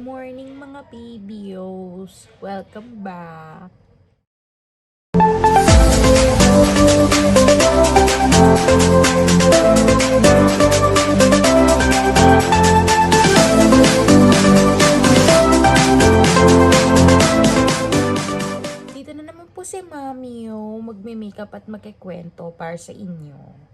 Morning mga PBOs! Welcome back! Dito na naman po si Mami magme-makeup at magkikwento para sa inyo.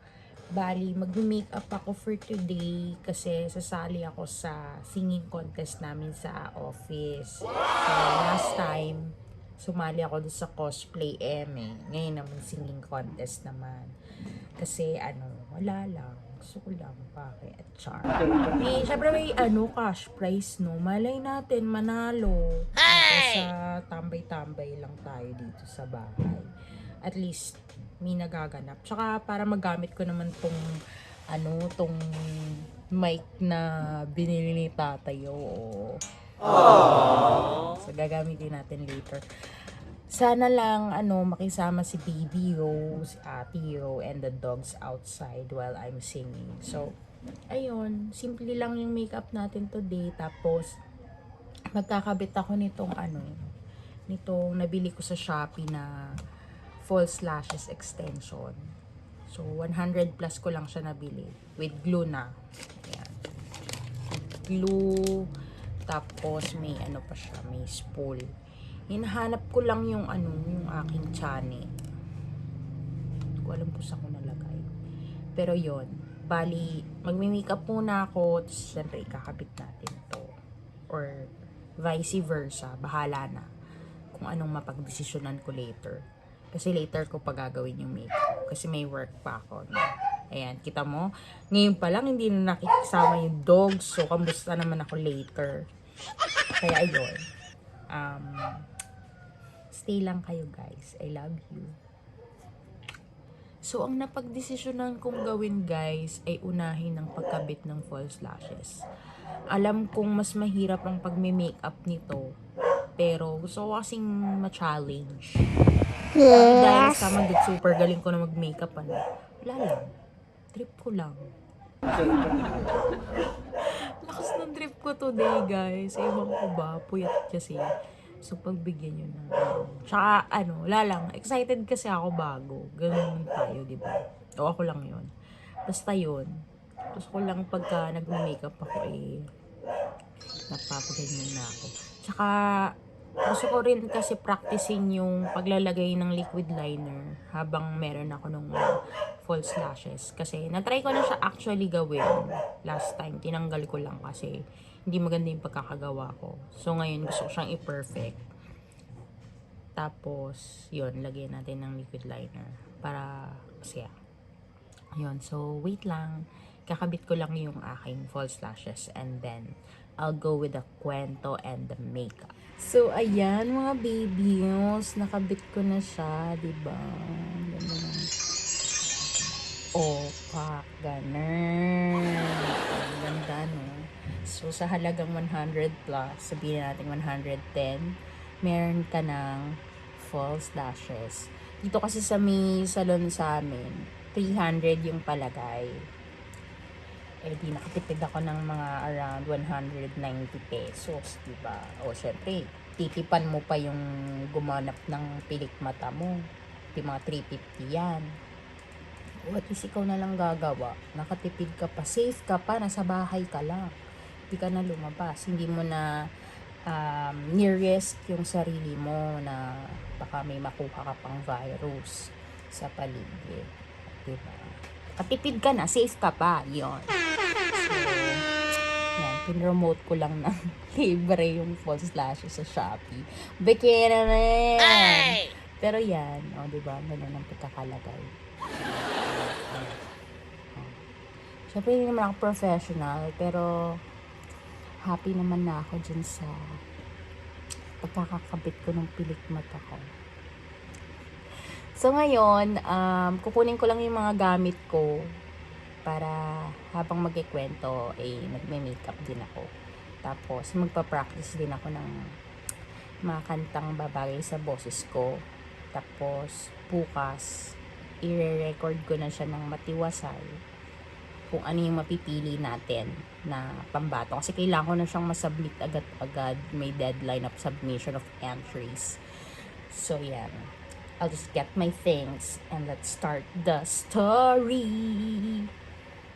Bali, magme-makeup ako for today kasi sasali ako sa singing contest namin sa office. So, last time, sumali ako doon sa cosplay Ngayon naman singing contest naman. Kasi wala lang. Gusto ko lang bakit. Char. Syempre may cash prize, no? Malay natin, manalo. Hey! Sa tambay-tambay lang tayo dito sa bahay. At least, may nagaganap. Tsaka para magamit ko naman tong mic na binili ni tatay. So, gagamitin natin later. Sana lang, makisama si Baby si Ate and the dogs outside while I'm singing. So, ayun, simple lang yung makeup natin today. Tapos, magkakabit ako nitong nabili ko sa Shopee na false lashes extension. So, 100 plus ko lang siya nabili. With glue na. Ayan. Glue. Tapos, may pa siya. May spool. Hinahanap ko lang yung aking chane. Hindi ko alam kung saan ko nalagay. Pero yon, bali, magmi-makeup muna ako. Tapos, syempre, ikakabit natin to. Or, vice versa. Bahala na. Kung anong mapagdesisyonan ko later. Kasi later ko pa gagawin yung makeup. Kasi may work pa ako. No? Ayan, kita mo? Ngayon pa lang, hindi na nakikisama yung dogs. So, kamusta naman ako later. Kaya, ayun. Stay lang kayo, guys. I love you. So, ang napagdesisyonan kong gawin, guys, ay unahin ng pagkabit ng false lashes. Alam kong mas mahirap ang pagme-makeup nito. Pero, gusto ko kasing ma-challenge. Dahil sa that super galing ko na mag-makeup, wala lang. Trip ko lang. Lakas ng trip ko today, guys. Ewan ko ba, puyat kasi. So, pagbigyan nyo na. Tsaka, wala lang. Excited kasi ako bago. Ganun tayo, di ba? O, ako lang yun. Basta yun. Gusto ko lang pagka nag-makeup ako, napapaganyan na ako. Tsaka, gusto ko rin kasi practicing yung paglalagay ng liquid liner habang meron ako nung false lashes. Kasi, natry ko na siya actually gawin last time. Tinanggal ko lang kasi hindi maganda yung pagkakagawa ko. So, ngayon gusto ko siyang i-perfect. Tapos, yun, lagyan natin ng liquid liner para masaya. Yun, so, wait lang. Kakabit ko lang yung aking false lashes and then, I'll go with the kwento and the makeup. So, ayan mga babies, nakabit ko na siya, diba? Ganda na. Pak, ganun. Ganda, no? So, sa halagang 100 plus, sabihin natin 110, meron ka ng false lashes. Dito kasi sa may salon sa amin, 300 yung palagay. Di nakatipid ako ng mga around 190 pesos, diba? O, syempre, titipan mo pa yung gumanap ng pilik mata mo. Di mga 350 yan. O, at least ikaw na lang gagawa. Nakatipid ka pa, safe ka pa, nasa bahay ka lang. Hindi ka na lumabas. Hindi mo na ni-risk yung sarili mo na baka may makuha ka pang virus sa paligid. Diba? Katipid ka na, safe ka pa. Yun. So, yan, pinromote ko lang ng libre yung false lashes sa Shopee. Bikini na yan! Pero yan, diba? Ganun ang pagkakalagay. Siyempre, hindi naman ako professional, pero happy naman na ako dyan sa pagkakakabit ko ng pilik mata ko. So, ngayon, kukunin ko lang yung mga gamit ko para habang magkikwento, nagme-makeup din ako. Tapos, magpa-practice din ako ng mga kantang babagay sa boses ko. Tapos, bukas, i-record ko na siya ng matiwasay kung ano yung mapipili natin na pambato. Kasi kailangan ko na siyang masubmit agad-agad. May deadline of submission of entries. So, yan. I'll just get my things and let's start the story.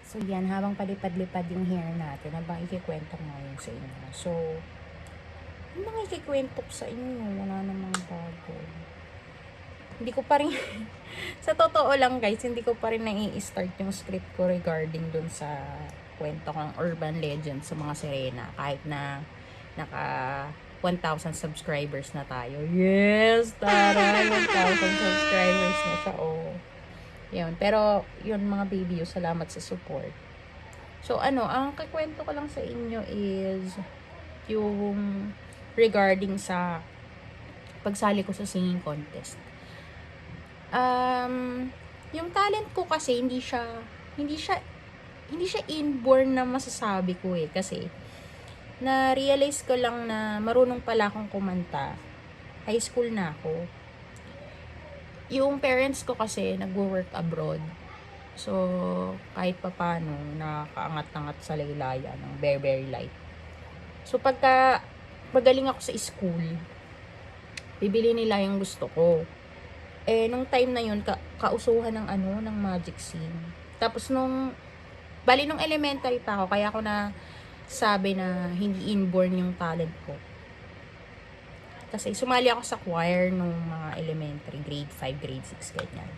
So, yan. Habang palipad-lipad yung hair natin, habang ikikwento ko ngayon sa inyo. So, ano bang ikikwento ko sa inyo? Wala namang bago. Hindi ko pa rin, sa totoo lang guys, hindi ko pa rin nai-start yung script ko regarding dun sa kwento kong urban legend sa mga sirena. Kahit na naka 1,000 subscribers na tayo. Yes! Tara! 1,000 subscribers na siya. Oh. Yun. Pero, yun mga baby, salamat sa support. So, ang kikwento ko lang sa inyo is yung regarding sa pagsali ko sa singing contest. Yung talent ko kasi hindi siya inborn na masasabi ko kasi na-realize ko lang na marunong pala akong kumanta. High school na ako. Yung parents ko kasi nagwo-work abroad. So, kahit papano, nakakaangat-angat sa laylayan ng very, very light. So, pagka magaling ako sa school, bibili nila yung gusto ko. Nung time na yun, kausuhan ng magic scene. Tapos nung elementary pa ako, kaya ako na sabi na hindi inborn yung talent ko. Kasi sumali ako sa choir nung mga elementary, grade 5, grade 6, ganyan.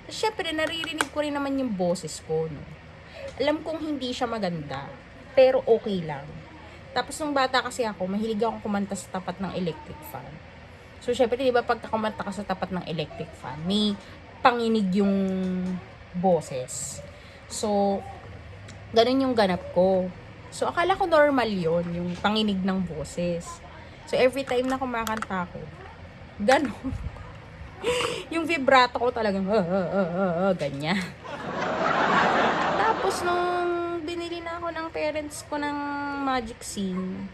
Tapos syempre, naririnig ko rin naman yung boses ko, no. Alam kong hindi siya maganda, pero okay lang. Tapos nung bata kasi ako, mahilig akong kumanta sa tapat ng electric fan. So, syempre, di ba, pagka kumanta ka sa tapat ng electric fan, may panginig yung boses. So, ganun yung ganap ko. So, akala ko normal yon yung panginig ng boses. So, every time na kumakanta ko, ganun. Yung vibrato ko talagang, ganyan. Tapos, nung binili na ako ng parents ko ng magic scene,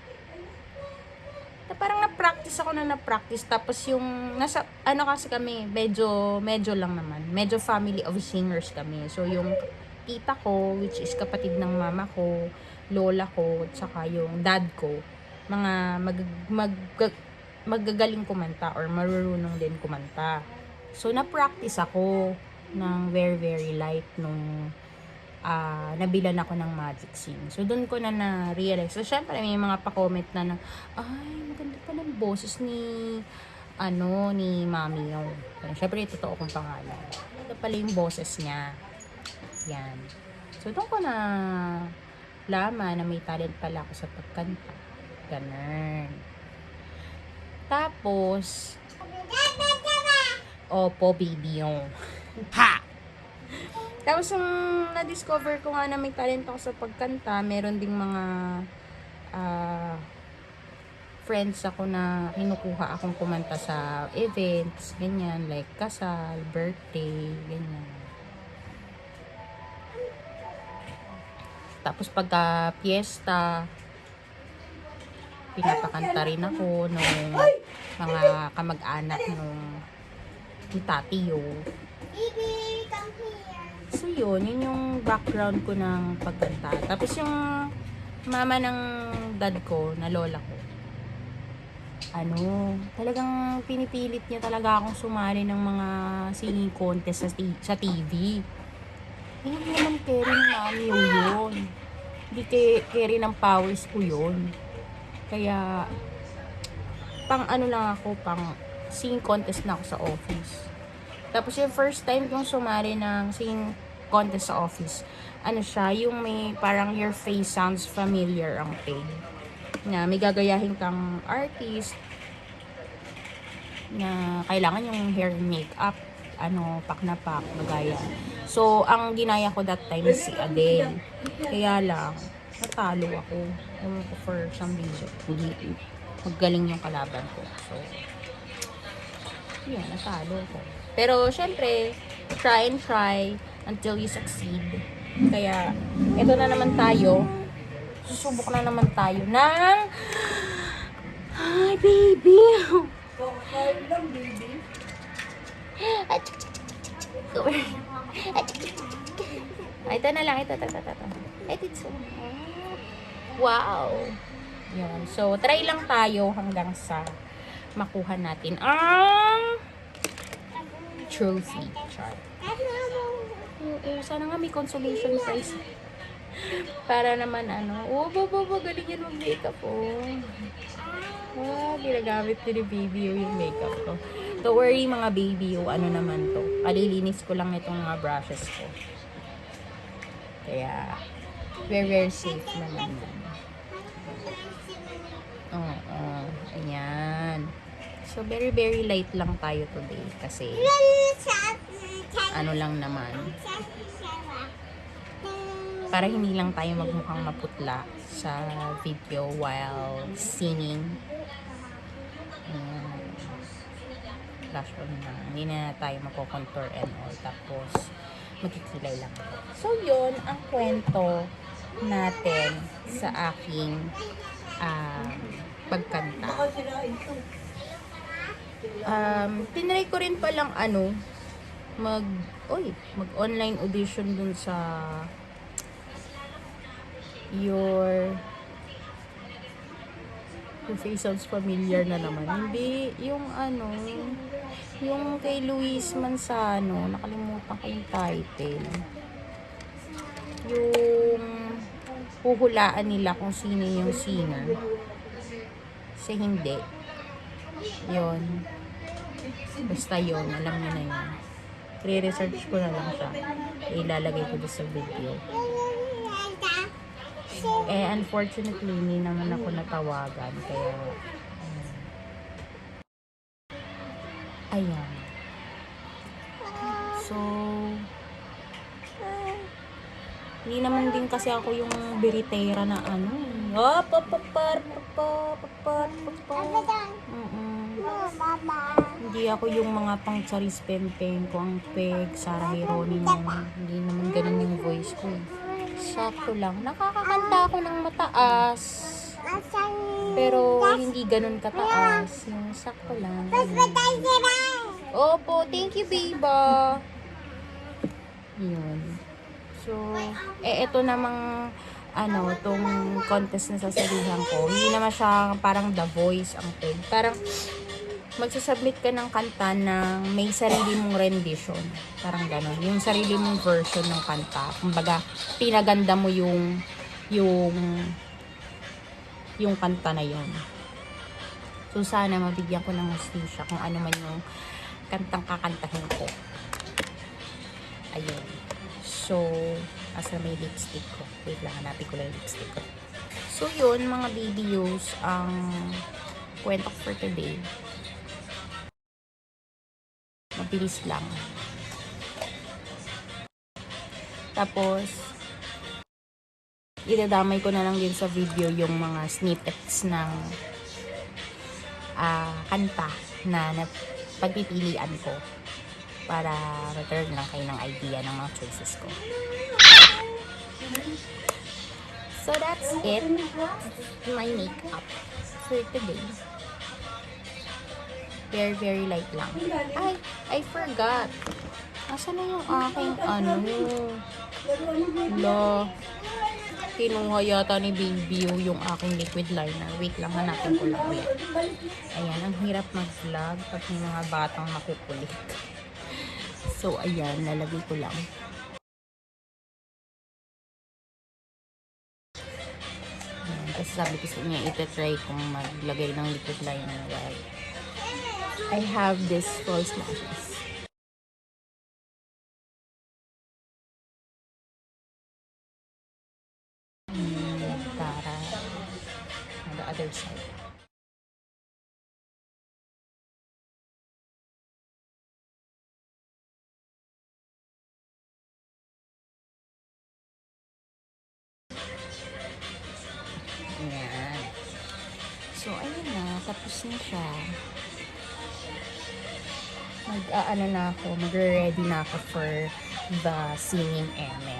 parang na-practice tapos yung nasa kasi kami medyo lang naman, medyo family of singers kami. So yung tita ko, which is kapatid ng mama ko, lola ko, at saka yung dad ko, mga magagaling kumanta or marurunong din kumanta. So na-practice ako ng very, very light nung nabilan ako ng magic scene. So, doon ko na na-realize. So, syempre, may mga pa-comment na ay, maganda pa ng boses ni Mami yung. Syempre, totoo kong pangalan. Ito pala yung boses niya. Yan. So, doon ko na laman na may talent pala ako sa pagkanta. Ganun. Tapos, opo, baby yung. Ha! Tapos, na-discover ko nga na may talent ako sa pagkanta, meron ding mga friends ako na kinukuha akong kumanta sa events, ganyan, like kasal, birthday, ganyan. Tapos, pagka piyesta, pinapakanta rin ako nung mga kamag-anak nung tatiyo. So yun yung background ko ng pagkanta. Tapos yung mama ng dad ko, na lola ko, talagang pinipilit niya talaga akong sumali ng mga singing contest sa TV. Hindi naman carry ng mami yun. Hindi carry ng powers ko yun. Kaya, pang singing contest na ako sa office. Tapos yung first time kong sumali ng singing contest sa office, yung may parang your face sounds familiar ang peg. Na may gagayahin kang artist na kailangan yung hair makeup, pak na pak, magaya. So, ang ginaya ko that time is si Adele. Kaya lang, natalo ako. For some reason. Hindi magaling yung kalaban ko. So, yun, natalo ko. Pero, syempre, try and try until you succeed. Kaya, ito na naman tayo. Susubok na naman tayo ng... Hi, baby! Hi lang, baby. Ito na na lang. Ito. Ito. Wow. Yun. So, try lang tayo hanggang sa makuha natin ang trophy. Char. Oo, sana nga may consolation prize. Para naman galing yan mag-makeup, ginagamit ni baby yung makeup ko. Don't worry mga baby, ano naman to. Kalilinis ko lang itong mga brushes ko. Kaya, very safe naman yan. Ayan. So, very light lang tayo today. Kasi, ano lang naman. Para hindi lang tayo magmukhang maputla sa video while singing. Flash on na. Hindi na tayo makokontour and all. Tapos, magkikilay lang ako. So, yun ang kwento natin sa aking pagkanta. Tinry ko rin palang mag-online audition dun sa your face sounds familiar na naman. Hindi, yung yung kay Luis Manzano, nakalimutan ko yung title. Yung huhulaan nila kung sino yung singer. Kasi hindi. Yun. Basta yun, alam niyo na yun. Re-research ko na lang siya. Ilalagay ko doon sa video. Unfortunately, hindi naman ako natawagan. Kaya, ayan. So, hindi naman din kasi ako yung biritera na Hindi ako yung mga pang Charis Pempeng ko ang peg, Sarah Heronin. Hindi naman ganun yung voice ko. Sakto lang. Nakakakanta ako ng mataas. Pero hindi ganun kataas. Yung sakto lang. Opo, thank you, Biba. Yun. So, ito namang tong contest na sasalihan ko. Hindi naman siya parang The Voice ang peg. Parang magsasubmit ka ng kanta na may sarili mong rendition. Parang gano'n. Yung sarili mong version ng kanta. Kumbaga, pinaganda mo yung kanta na yun. So, sana mabigyan ko ng hustisya kung ano man yung kantang kakantahin ko. Ayun. So, asa may lipstick ko. Wait lang, hanapin ko lang yung lipstick ko. So, yun, mga videos ang kwento ko for today. Mabilis lang. Tapos, idadamay ko na lang din sa video yung mga snippets ng kanta na pagpipilian ko para magkaroon lang kayo ng idea ng mga choices ko. So, that's it. My makeup for today. Very light lang. Ay, I forgot. Asan na yung aking kinuha yata ni baby yung aking liquid liner. Wait lang, hanapin ko lang ulit. Ayan, ang hirap mag-vlog pag may mga batang makukulit. So, ayan, lalagay ko lang. Ayan, kasi sabi ko sa inyo, ito-try kong maglagay ng liquid liner while I have this false lashes. Tara, on the other side. Ayan. So, ayun na. Tapos na siya. Magre-ready na ako for the singing Eme.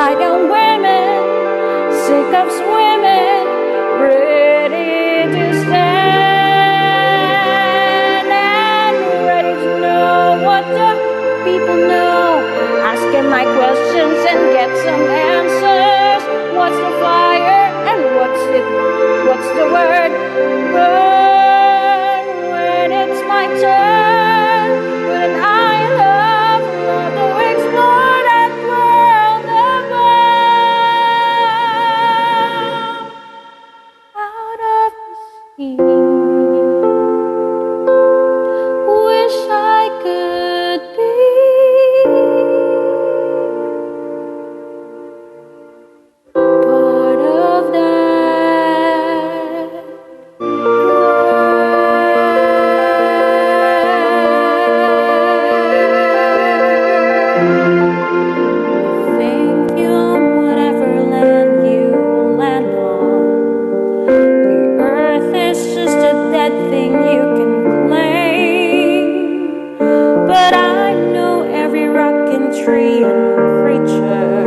right young women, sick of swimming, ready to stand and ready to know what the people know. Asking my questions and get some answers. What's the fire and what's it? What's the word? Burn when it's my turn. When I love to explore that world above. Out of the sea, wish I could be part of that world. Think you on whatever land you land on. The earth is just a dead thing you can claim. But I know every rock and tree and creature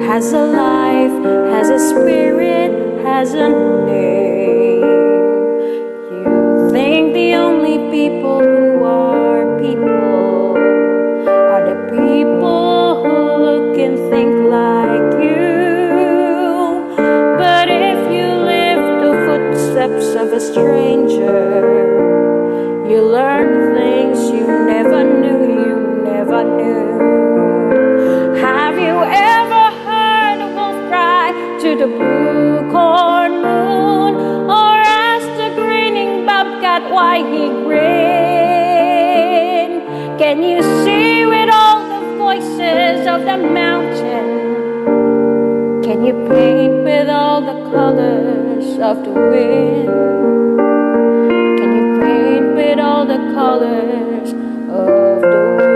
has a life, has a spirit, has a name. You think the only people who are people are the people who look and think like you. But if you live the footsteps of a stranger, you learn things you never knew, you never knew. Have you ever heard a wolf cry to the blue corn moon, or asked the grinning bobcat why he grinned? Can you see with all the voices of the mountain? Can you paint with all the colors of the wind? Can you paint with all the colors of the wind?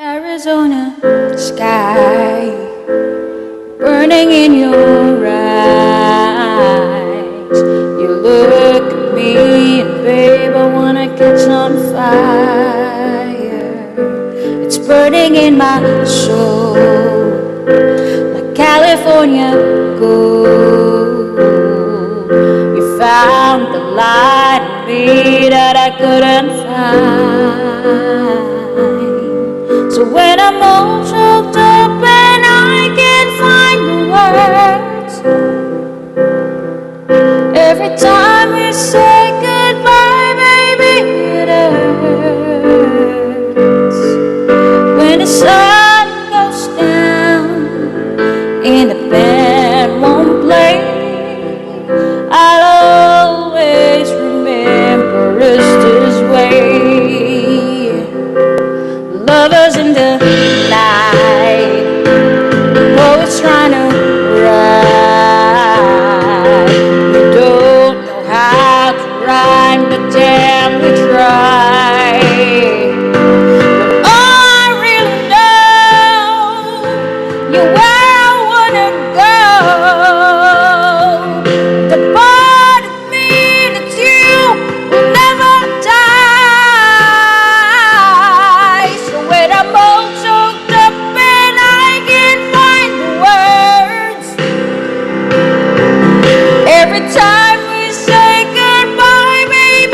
Arizona sky burning in your eyes. You look at me and babe, I wanna catch on fire. It's burning in my soul like California gold. You found the light in me that I couldn't find. So when I'm all choked up and I can't find the words, every time we say goodbye, baby, it hurts. When the sun goes down and the band won't play, I'll always remember us this way. Lovers in the night, poets trying to write. We don't know how to rhyme, but damn, we try. But all I really know, you're where I wanna go. The part of me that you will never die. So when I'm all choked up and I can't find the words, every time we say goodbye, baby,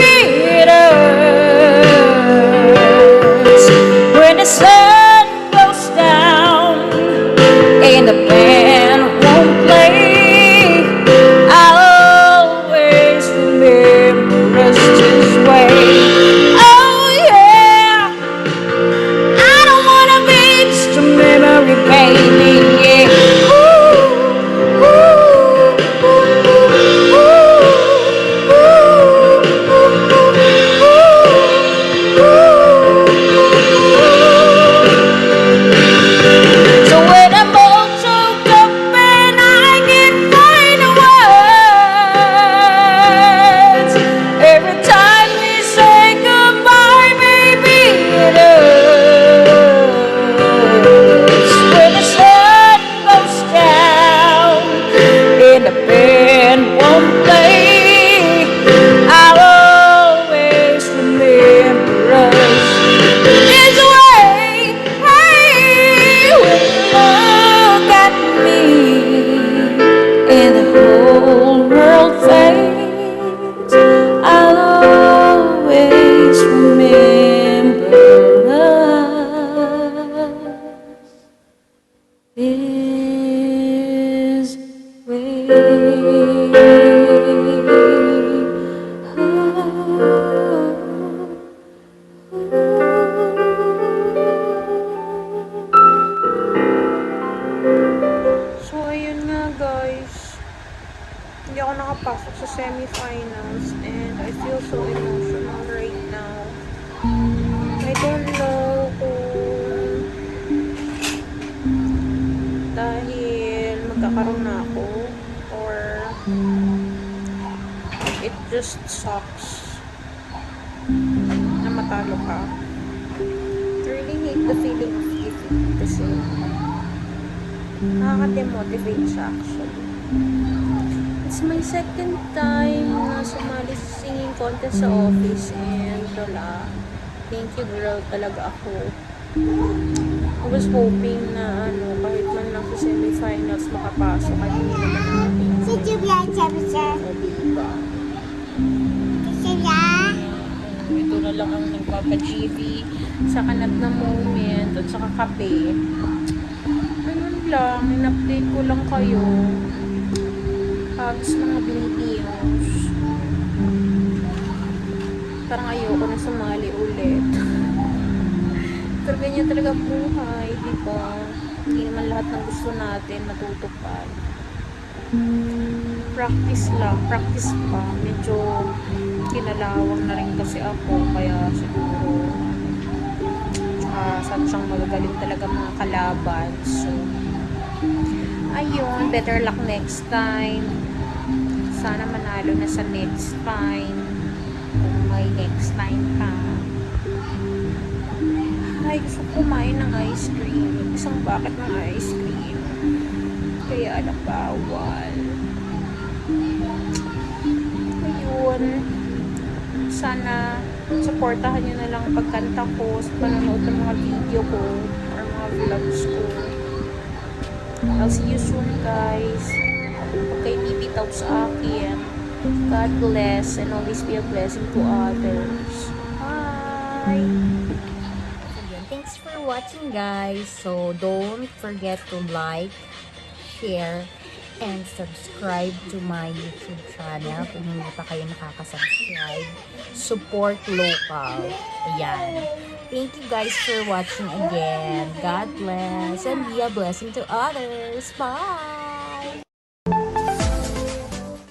So, ayun nga guys. Hindi ako nakapasok sa semifinals and I feel so emotional right now. I don't know kung dahil magkakaroon na ako or it just sucks na matalo ka. I really hate the feeling of defeat kasi nakaka-demotivate siya actually. It's my second time na sumali sa singing contest sa office and wala. Thank you girl talaga ako. I was hoping na kahit man lang sa semifinals makapasok at hindi naman natin. Diba? Ito na lang ang nagpapa-GV sa kanat na moment at saka kape. Ganun lang, in-update ko lang kayo. Hugs mga Pilipinos. Parang ayoko na sumali ulit. Pero ganyan talaga buhay, di ba? Hindi naman lahat ng gusto natin matutupad. Practice lang, practice pa. Medyo kinalawang na rin kasi ako, kaya siguro sadyang magagaling talaga mga kalaban. So, ayun, better luck next time. Sana manalo na sa next time. Kung may next time pa. Ay, gusto ko kumain ng ice cream. Isang bucket ng ice cream. Kaya alam bawal. Ayun. Sana supportahan nyo na lang ang pagkanta ko sa panonood ng mga video ko or mga vlogs ko. I'll see you soon guys. Huwag kayo bibitaw sa akin. God bless and always be a blessing to others. Bye! Again, thanks for watching guys. So don't forget to like, share, and subscribe to my YouTube channel kung hindi pa kayo nakaka-subscribe. Support local. Ayan. Thank you guys for watching again. God bless and be a blessing to others. Bye!